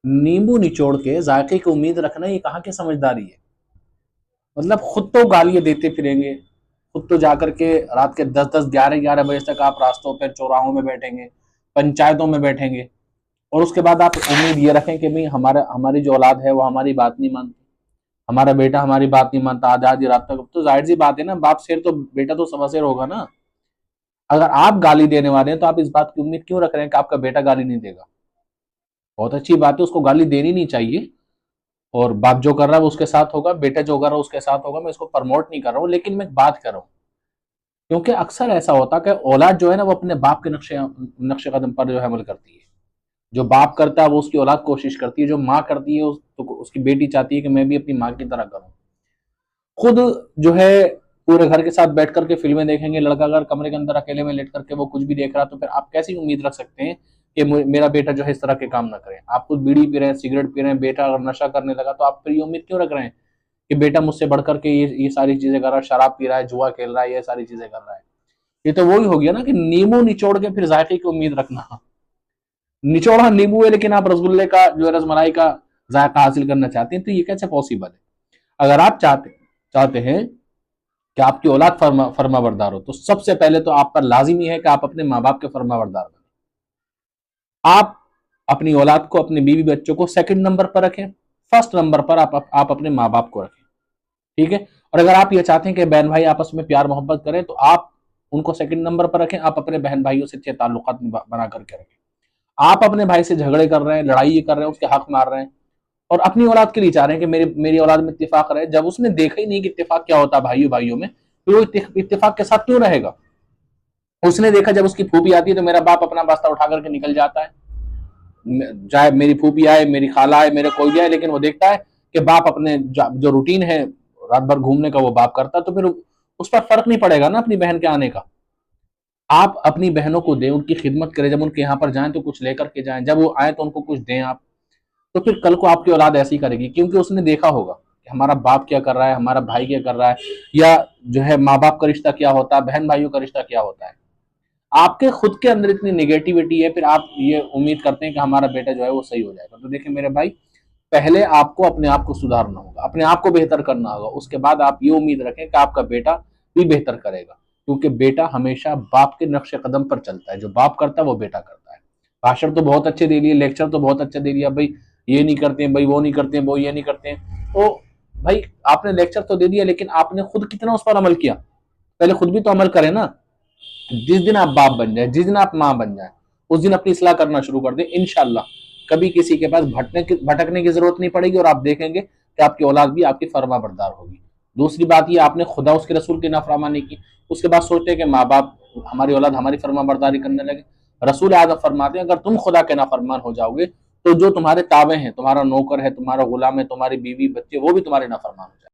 नींबू निचोड़ के जायके की उम्मीद रखना ये कहाँ की समझदारी है। मतलब खुद तो गालियां देते फिरेंगे, खुद तो जाकर के रात के 10-10 11-11 बजे तक आप रास्तों पर चौराहों में बैठेंगे, पंचायतों में बैठेंगे, और उसके बाद आप उम्मीद ये रखें कि भाई हमारा हमारी जो औलाद है वो हमारी बात नहीं मानती, हमारा बेटा हमारी बात नहीं मानता आधी आधी रात तक। तो जाहिर सी बात है ना, बाप शेर तो बेटा तो सवा शेर होगा ना। अगर आप गाली देने वाले हैं तो आप इस बात की उम्मीद क्यों रख रहे हैं कि आपका बेटा गाली नहीं देगा। बहुत अच्छी बात है, उसको गाली देनी नहीं चाहिए, और बाप जो कर रहा है वो उसके साथ होगा, बेटा जो कर रहा है उसके साथ होगा। मैं इसको प्रमोट नहीं कर रहा हूँ, लेकिन मैं बात कर रहा हूँ क्योंकि अक्सर ऐसा होता है कि औलाद जो है ना वो अपने बाप के नक्शे नक्शे कदम पर जो है अमल करती है। जो बाप करता है वो उसकी औलाद कोशिश करती है, जो माँ करती है तो उसकी बेटी चाहती है कि मैं भी अपनी माँ की तरह करूँ। खुद जो है पूरे घर के साथ बैठ करके फिल्में देखेंगे, लड़का अगर कमरे के अंदर अकेले में लेट करके वो कुछ भी देख रहा है तो फिर आप कैसी उम्मीद रख सकते हैं कि मेरा बेटा जो है इस तरह के काम ना करे। आप खुद बीड़ी पी रहे हैं, सिगरेट पी रहे हैं, बेटा अगर नशा करने लगा तो आप फिर ये उम्मीद क्यों रख रहे हैं कि बेटा मुझसे बढ़ करके ये सारी चीजें कर रहा है, शराब पी रहा है, जुआ खेल रहा है, ये सारी चीजें कर रहा है। ये तो वही हो गया ना कि नींबू निचोड़ के फिर जायके की उम्मीद रखना। निचोड़ा नींबू है लेकिन आप रसगुल्ले का जो है रसमलाई का जायका हासिल करना चाहते हैं, तो ये कैसे पॉसिबल है। अगर आप चाहते चाहते हैं कि आपकी औलाद फर्मा बरदार हो तो सबसे पहले तो आप पर लाजिमी है कि आप अपने माँ बाप के फर्मा बरदार बने। आप अपनी औलाद को, अपने बीवी बच्चों को सेकंड नंबर पर रखें, फर्स्ट नंबर पर आप अपने माँ बाप को रखें। ठीक है। और अगर आप ये चाहते हैं कि बहन भाई आपस में प्यार मोहब्बत करें तो आप उनको सेकंड नंबर पर रखें, आप अपने बहन भाइयों से अच्छे ताल्लुकात बना करके रखें। आप अपने भाई से झगड़े कर रहे हैं, लड़ाई कर रहे हैं, उसके हक मार रहे हैं, और अपनी औलाद के लिए चाह रहे हैं कि मेरी औलाद में इत्तेफाक रहे, जब उसने देखा ही नहीं कि इत्तेफाक क्या होता है भाइयों भाइयों में, तो वो इत्तेफाक के साथ क्यों रहेगा। उसने देखा जब उसकी फूफी आती है तो मेरा बाप अपना बस्ता उठा करके निकल जाता है, चाहे मेरी फूफी आए, मेरी खाला आए, मेरे कोई भी आए, लेकिन वो देखता है कि बाप अपने जो रूटीन है रात भर घूमने का वो बाप करता है, तो फिर उस पर फर्क नहीं पड़ेगा ना अपनी बहन के आने का। आप अपनी बहनों को दें, उनकी खिदमत करें, जब उनके यहाँ पर जाएं तो कुछ लेकर के जाएं, जब वो आए तो उनको कुछ दें आप। तो फिर कल को आपकी औलाद ऐसी करेगी क्योंकि उसने देखा होगा कि हमारा बाप क्या कर रहा है, हमारा भाई क्या कर रहा है, या जो है माँ बाप का रिश्ता क्या होता है, बहन भाइयों का रिश्ता क्या होता है। आपके खुद के अंदर इतनी नेगेटिविटी है, फिर आप ये उम्मीद करते हैं कि हमारा बेटा जो है वो सही हो जाएगा। तो देखिए मेरे भाई, पहले आपको अपने आप को सुधारना होगा, अपने आप को बेहतर करना होगा, उसके बाद आप ये उम्मीद रखें कि आपका बेटा भी बेहतर करेगा, क्योंकि बेटा हमेशा बाप के नक्शे कदम पर चलता है। जो बाप करता है वो बेटा करता है। भाषण तो बहुत अच्छे दे लिए, लेक्चर तो बहुत अच्छा दे दिया, भाई ये नहीं करते हैं, भाई वो नहीं करते हैं, वो ये नहीं करते हैं, तो भाई आपने लेक्चर तो दे दिया लेकिन आपने खुद कितना उस पर अमल किया। पहले खुद भी तो अमल करें ना। जिस दिन आप बाप बन जाए, जिस दिन आप माँ बन जाए, उस दिन अपनी इस्लाह करना शुरू कर दें, इंशाल्लाह कभी किसी के पास भटकने की जरूरत नहीं पड़ेगी, और आप देखेंगे कि आपकी औलाद भी आपकी फर्मा बरदार होगी। दूसरी बात ये, आपने खुदा उसके रसूल की नाफरमानी की, उसके बाद सोचते हैं कि माँ बाप, हमारी औलाद हमारी फर्मा बरदारी करने लगे। रसूल आज़म फरमाते हैं अगर तुम खुदा के नाफरमान हो जाओगे तो जो तुम्हारे ताबे हैं, तुम्हारा नौकर है, तुम्हारा गुलाम है, तुम्हारी बीवी बच्चे, वो भी तुम्हारे नाफरमान